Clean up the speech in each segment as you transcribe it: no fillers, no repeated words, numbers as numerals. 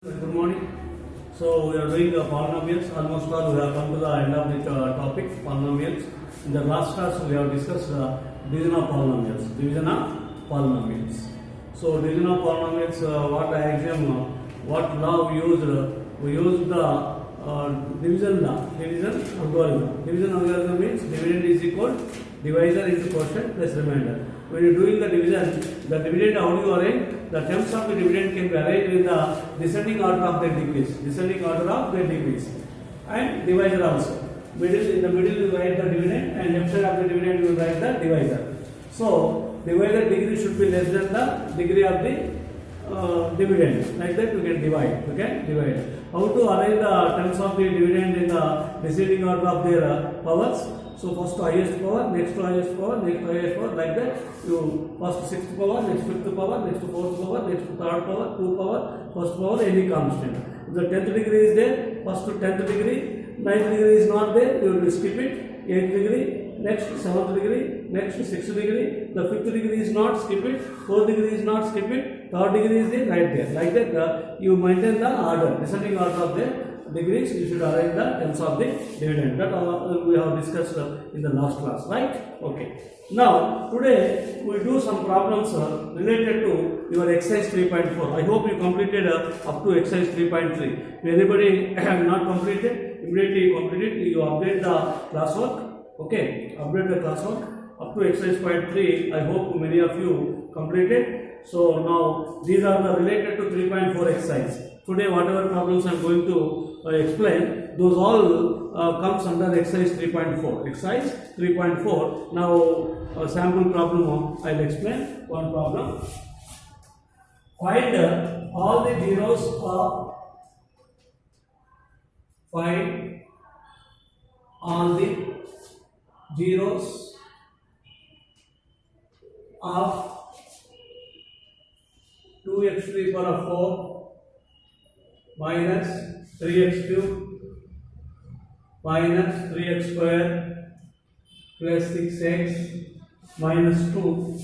Good morning. So we are doing polynomials. Almost all we have come to the end of the topic polynomials. In the last class we have discussed division of polynomials. Division of polynomials. So division of polynomials. What axiom? What law we used? We used the division law. Division algorithm. Division algorithm means dividend is equal divisor into quotient plus remainder. When you are doing the dividend how do you arrange? The terms of the dividend can be arranged in the descending order of their degrees. Descending order of their degrees. And divisor also. In the middle you write the dividend and left side of the dividend you write the divisor. So divisor degree should be less than the degree of the dividend. Like that you can divide. Okay? Divide. How to arrange the terms of the dividend in the descending order of their powers? So first to highest power, next to highest power, next to highest power, like that. You first sixth power, next fifth power, next to fourth power, next to third power, two power, first power, any constant. If the 10th degree is there, first to 10th degree, 9th degree is not there, you will skip it. 8th degree, next 7th degree, next 6th degree, the 5th degree is not, skip it. 4th degree is not, skip it. 3rd degree is there, right there. Like that, you maintain the order, descending order of the degrees. You should arrange the terms of the dividend. That we have discussed in the last class, right? Okay. Now today we do some problems related to your exercise 3.4. I hope you completed up to exercise 3.3. If anybody have not completed, immediately you complete it. You update the classwork. Okay, update the classwork up to exercise 0.3. I hope many of you completed. So now these are the related to 3.4 exercise. Today whatever problems I am going to explain, those all comes under exercise 3.4. Exercise 3.4. Now sample problem I will explain. One problem. Find all the zeros of of 2x to the power of 4 minus 3x cube minus 3x square plus 6x minus 2.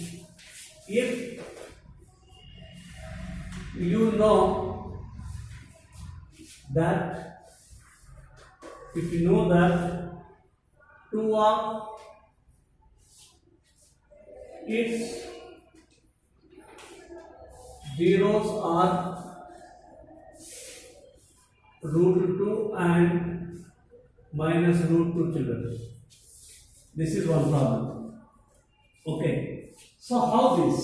If you know that 2 of its zeros are root 2 and minus root 2 children. This is one problem. Okay. So how this?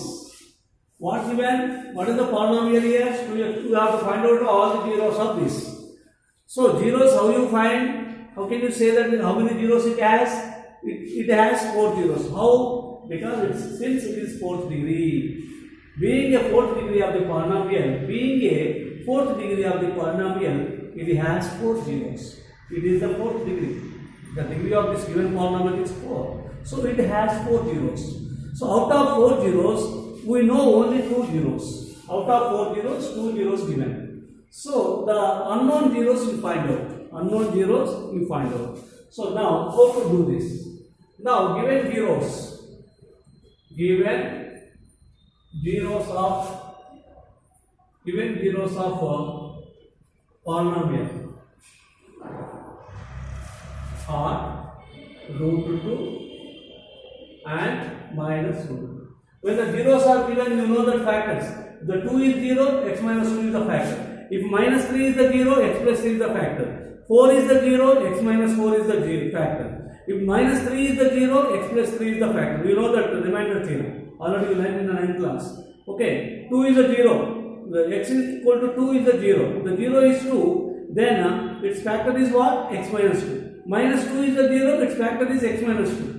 What given? What is the polynomial here? So you have to find out all the zeros of this. So zeros, how you find? How can you say that how many zeros it has? It has 4 zeros. How? Because since it is 4th degree. Being a 4th degree of the polynomial, it has 4 zeros. It is the 4th degree. The degree of this given polynomial is 4. So it has 4 zeros. So out of 4 zeros, we know only 2 zeros. Out of 4 zeros, 2 zeros given. So the unknown zeros you find out. So now how to do this? Now given zeros of polynomial are root 2 and minus root 2. When the zeros are given, you know the factors. The 2 is 0, x minus 2 is the factor. If minus 3 is the 0, x plus 3 is the factor. 4 is the 0, x minus 4 is the factor. If minus 3 is the 0, x plus 3 is the factor. You know that the remainder theorem. Already you learned in the 9th class. Okay, 2 is a 0. The x is equal to 2 is the 0. The 0 is 2. Then its factor is what? X minus 2. Minus 2 is the 0. Its factor is x minus 2.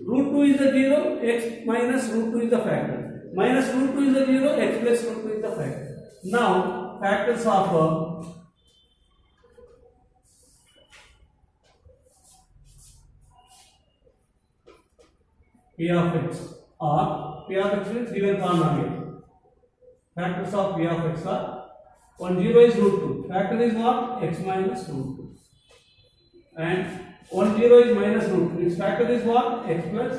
Root 2 is the 0. X minus root 2 is the factor. Minus root 2 is the 0. X plus root 2 is the factor. Now factors of P of x are P of x means given polynomial. Factors of P of x are 1 0 is root 2. Factor is what? X minus root 2. And 1 0 is minus root 2. Its factor is what? X plus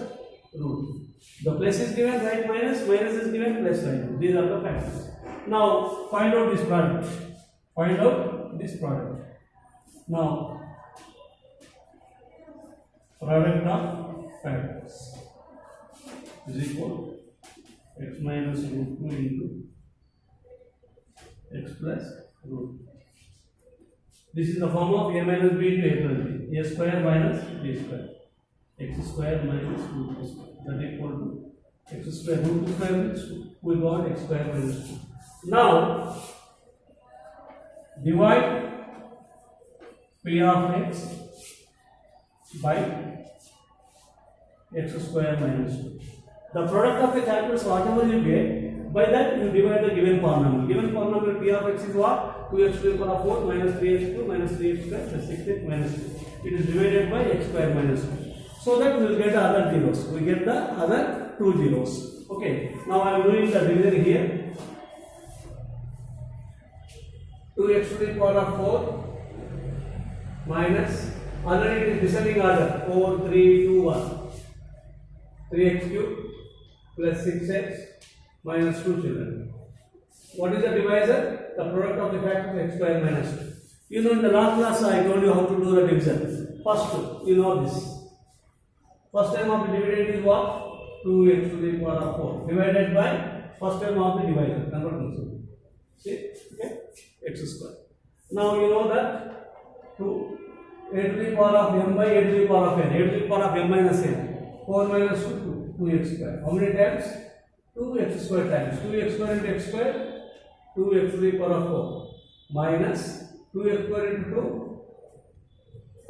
root 2. The plus is given, right minus is given, plus right. These are the factors. Now find out this product. Find out this product. Now, product of factors is equal x minus root 2 into x plus root. This is the form of a minus b into a plus b. A square minus b square. X square minus root 2 square. That is equal to x square root 2 square means 2. We got x square minus 2. Now, divide p of x by x square minus 2. The product of the factors, whatever you get, by that you divide the given polynomial. Given polynomial p of x is what? 2x to the power of 4 minus 3x2 minus 3x square plus 6x minus 2. It is divided by x square minus 2. So that we will get the other zeros. We get the other two zeros. Okay. Now I am doing the division here. 2x to the power of 4 minus, already it is descending order, 4, 3, 2, 1. 3x cube plus 6x minus 2 children. What is the divisor? The product of the factors x square minus 2. You know, in the last class I told you how to do the division. First, you know this. First term of the dividend is what? 2x to the power of 4 divided by first term of the divisor. Number 2. See? Okay? X square. Now you know that 2 a to the power of m by a to the power of n. A to the power of m minus n. 4 minus 2, 2x square. How many times? 2x square times. 2x square into x square. 2x to the power of 4 minus 2x square into 2.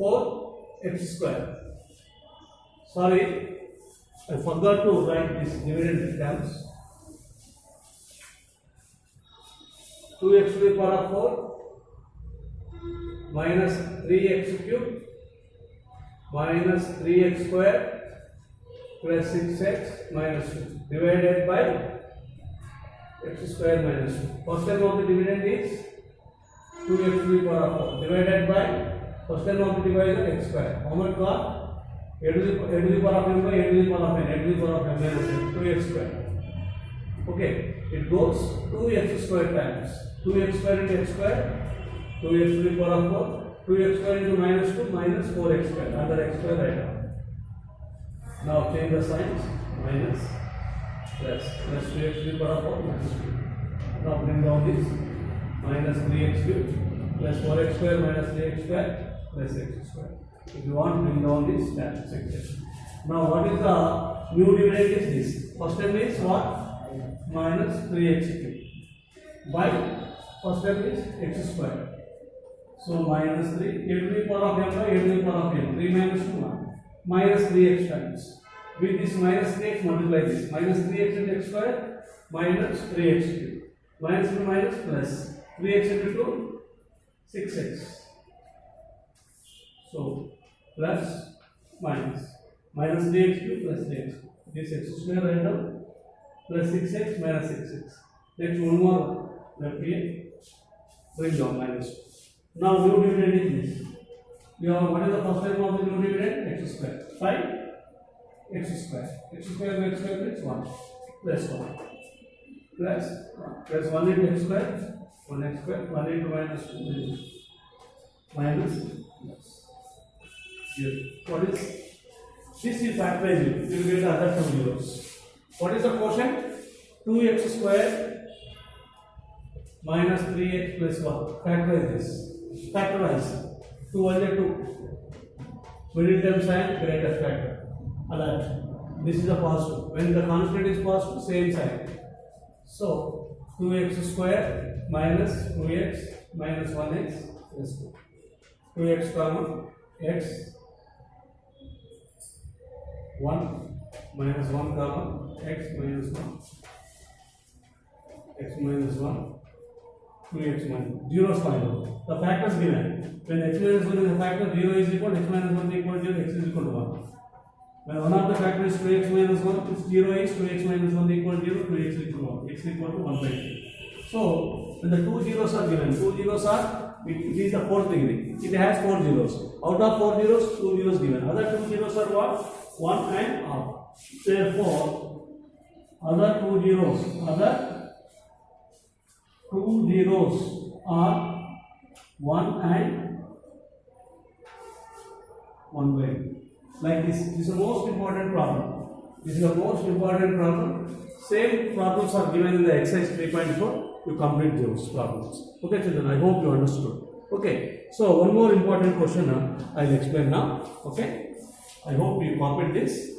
4x square. Sorry, I forgot to write this dividend terms. 2x to the power of 4 minus 3x cube minus 3x square plus 6x minus 2 divided by x square minus 2. First term of the dividend is 2x to the power of 4 divided by first term of the divisor x square. How much got? A to the power of m by a to the power of n. A to the power of m minus n. 2x square. Okay. It goes 2x square times 2x square into x square. 2x to the power of 4. 2x square into minus 2 minus 4x square. Under x square right now. Now change the signs. Minus plus 2x to the power of 4 minus 2. Now bring down this. Minus 3x cube plus 4x square minus 3x square plus x square. If you want, bring down this, that's 6x. Now what is the new dividend is this? First term is what? Minus 3x cube by first term is x square. So minus 3 a to the power of m by a to the power of n. 3 minus 2 1 minus 3x times. With this minus 3x multiply this. Minus 3x into x square minus 3x cube. Minus into minus plus 3x into 2 6x. So plus minus 3x cube plus 3x. This x square right now plus 6x minus 6x. Next one more left here. Bring down minus 2. Now new dividend is this. You have what is the first term of the new dividend? X square. 5 x square. X square into x square is 1 plus 1 plus 1 plus 1 into x square 1 x square 1 into minus 2 minus plus. Here. What is this? You factorize it, you will get the other two zeros. What is the quotient? 2x square minus 3x plus 1. Factorize this. Factorize. 2 1 2. Middle term sign, greatest factor. Alert. This is a positive. When the constant is positive, same sign. So 2x square minus 2x minus 1x plus 2. 2x comma x 1 minus 1 comma x minus 1 x minus 1 2x minus 0 is find out. The factors given. When x minus 1 is a factor, 0 is equal, x minus 1 is equal to 0, x is equal to 1. When one of the factors is 2x minus 1, it's 0x, 2x minus 1 equal to 0, 2x is equal to 1, x is equal to 1 by 2. So, when the two zeros are given, two zeros are, it is the fourth degree. It has 4 zeros. Out of 4 zeros, 2 zeros given. Other 2 zeros are what? 1 and half. Therefore, other two zeros are 1 and 1 by 2. Like this. This is the most important problem. This is the most important problem. Same problems are given in the exercise 3.4. You complete those problems. Okay, children. I hope you understood. Okay. So one more important question I'll explain now. Okay. I hope you copied this.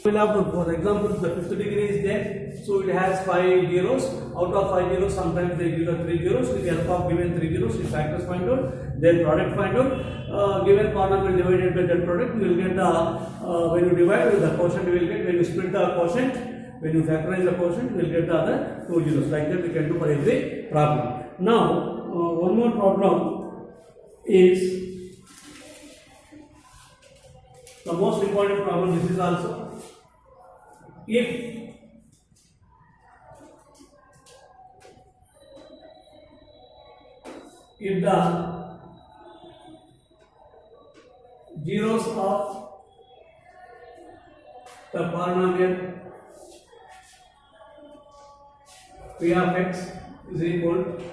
We'll have, for example, the fifth degree is there, so it has 5 zeros. Out of 5 zeros, sometimes they give us 3 zeros. With the help of given 3 zeros, the factors find out, their product find out. Given polynomial divided by that product, you will get when you divide with the quotient, you will get, when you split the quotient, when you factorize the quotient, you will get the other 2 zeros. Like that, we can do for every problem. Now, one more problem is the most important problem. This is also. If the zeros of the polynomial p of x is equal to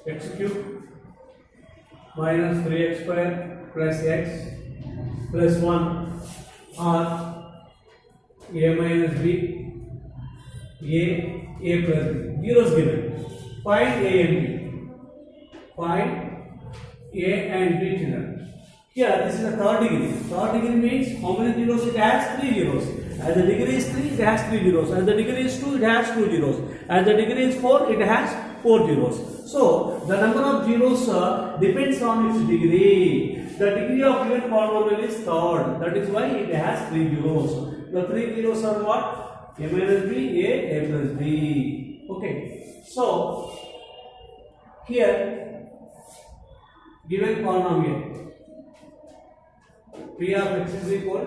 x cube minus 3x square plus x plus 1 or a minus b, a plus b. Zeros given. Find a and b. Find a and b, children. Here, this is the third degree. Third degree means how many zeros? It has 3 zeros. As the degree is 3, it has 3 zeros. As the degree is 2, it has 2 zeros. As the degree is 4, it has 4 zeros. So, the number of zeros depends on its degree. The degree of given polynomial is third. That is why it has 3 zeros. The 3 zeros are what? A minus b, a plus b. Okay. So, here, given polynomial, p of x is equal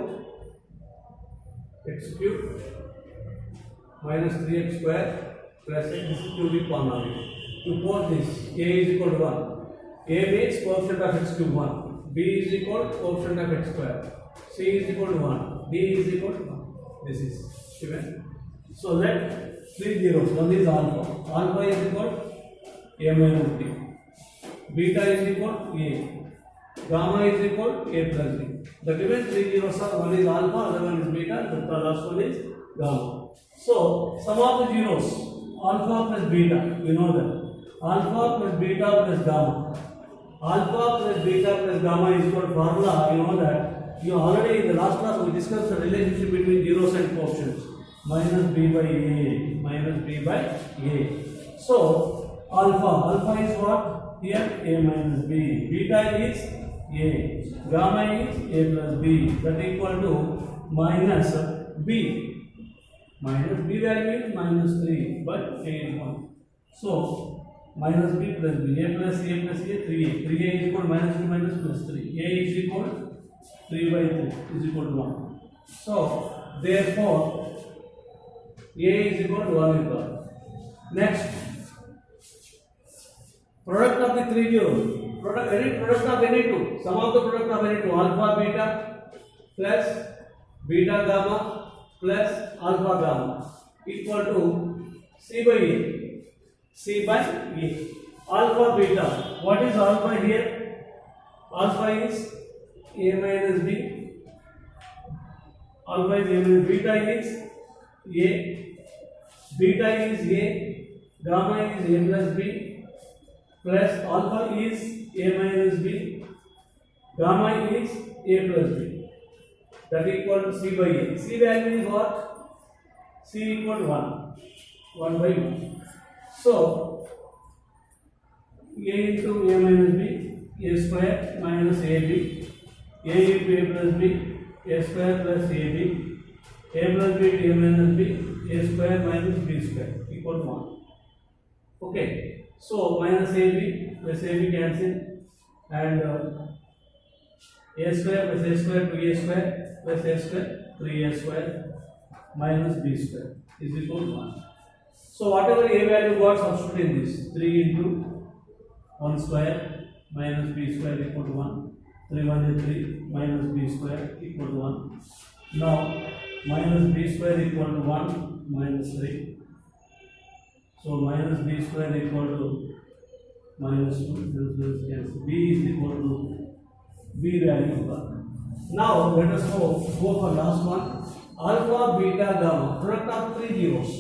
to x cube minus 3x square plus x. This is cubic polynomial. To put this, a is equal to 1. A means coefficient of x cube 1. B is equal to coefficient of x square. C is equal to 1. D is equal to 1. This is given. So let 3 zeros. One is alpha. Alpha is equal to a minus b. Beta is equal to a. Gamma is equal to a plus b. The given 3 zeros are, one is alpha, other one is beta, the last one is gamma. So sum of the zeros, alpha plus beta, we know that. Alpha plus beta plus gamma. Alpha plus beta plus gamma is equal to formula, you know that. You already in the last class we discussed the relationship between zeros and coefficients. Minus b by a, minus b by a. So alpha is what? Here a minus b. Beta is a. Gamma is a plus b. That is equal to minus b. Minus b value is minus 3, but a is 1. So minus b plus b. A plus a plus a, 3a. 3a is equal to minus 2 minus plus 3. A is equal to 3 by 3 is equal to 1. So, therefore, a is equal to 1 is 1. Next, product of the 3 zeros. Any product of any two. Sum of the product of any two. Alpha beta plus beta gamma plus alpha gamma equal to c by a. C by a. Alpha beta. What is alpha here? Alpha is a minus b. Alpha is a minus beta is a. Beta is a. Gamma is a plus b. Plus alpha is a minus b. Gamma is a plus b. That is equal to c by a. C value is what? C equal to 1. 1 by 1. So, a into a minus b, a square minus ab. A into a plus b, a square plus ab. A plus b to a minus b, a square minus b square equal to 1. Okay. So, minus ab plus ab cancel and a square plus a square to a square plus a square 3a square minus b square is equal to 1. So, whatever a value got, substitute in this. 3 into 1 square minus b square equal to 1. 3 1 is 3 minus b square equal to 1. Now, minus b square equal to 1 minus 3 So minus b square equal to minus 2, b is equal to b value. Now let us go for last one. Alpha, beta, gamma. Product of three zeros.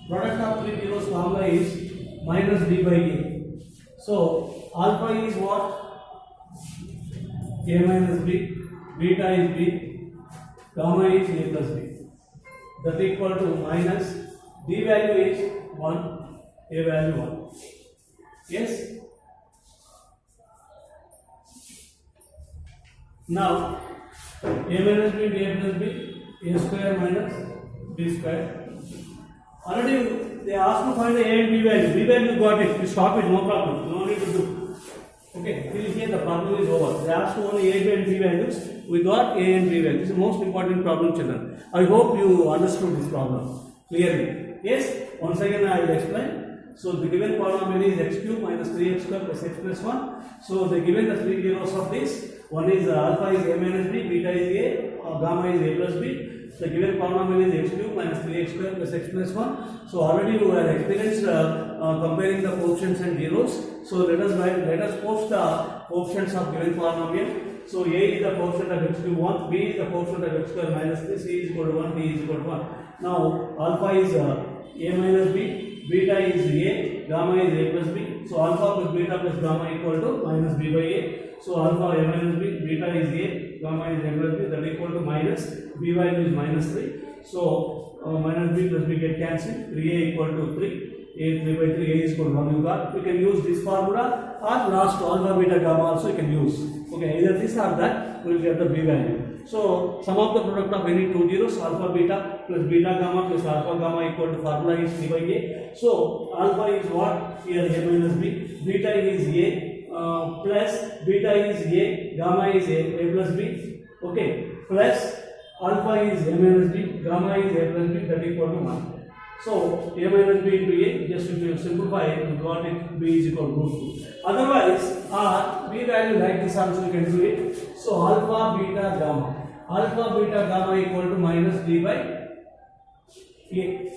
Product of three zeros formula is minus d by a. So alpha is what? A minus b. Beta is b. Gamma is a plus b. That equal to minus d value is 1, a value 1. Yes. Now a minus b, a plus b, a square minus b square. Already they asked to find the a and b value. B value you got it. You stop it, no problem. No need to do. Okay, till here the problem is over. They asked only a and b values. We got a and b values. This is the most important problem, children. I hope you understood this problem clearly. Yes. Once again I will explain. So the given polynomial is x cube minus 3x square plus x plus 1. So they given the three zeros of this. One is alpha is a minus b, beta is a, gamma is a plus b. The given polynomial is x cube minus 3x square plus x plus 1. So already you have experienced comparing the coefficients and zeros. So let us post the coefficients of given polynomial. So a is the coefficient of x cube 1, b is the coefficient of x square minus 3, c is equal to 1, d is equal to 1. Now alpha is a minus b, beta is a, gamma is a plus b. So alpha plus beta plus gamma equal to minus b by a. So alpha a minus b, beta is a, gamma is a plus b, that equal to minus b value is minus 3. So minus b plus b get cancelled. 3a equal to 3. A 3 by 3, a is equal to 1 you got. You can use this formula or last alpha beta gamma also you can use. Okay, either this or that we will get the b value. So sum of the product of any two zeros, alpha beta plus beta gamma plus alpha gamma equal to formula is 3 by a. So alpha is what? Here a minus b, beta is a plus beta is a, gamma is a plus b. Okay, plus alpha is a minus b, gamma is a plus b, that equal to 1. So a minus b into a, just if you simplify it, you got it, b is equal to root 2. Otherwise, b value like this also you can do it. So alpha beta gamma. Alpha beta gamma equal to minus d by a.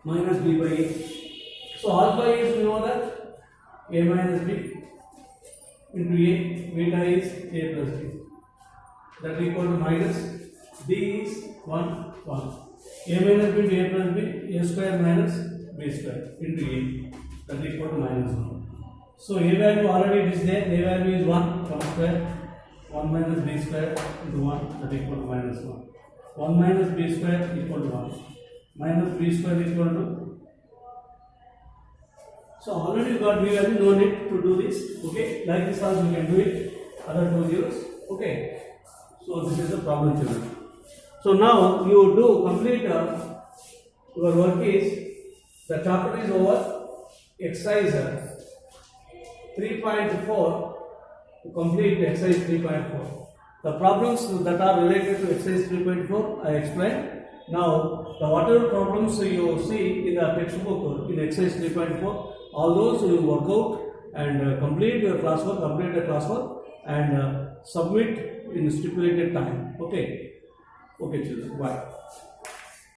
Minus d by a. So alpha is, you know that, a minus b into a, beta is a plus b. That equal to minus d is 1, 1. A minus b into a plus b, a square minus b square into a, that equal to minus 1. So a value already it is there, a value is 1 square, 1 minus b square into 1, that equal to minus 1. 1 minus b square equal to 1. Minus b square equal to. So already you got b value, no need to do this. Okay, like this also you can do it, other two zeros. Okay, so this is the problem, children. So now you do complete your work is, the chapter is over. Exercise 3.4 to complete exercise 3.4. The problems that are related to exercise 3.4 I explained. Now the whatever problems you see in the textbook in exercise 3.4, all those you work out and complete your classwork, complete the classwork and submit in stipulated time. Okay. Okay, children. Bye.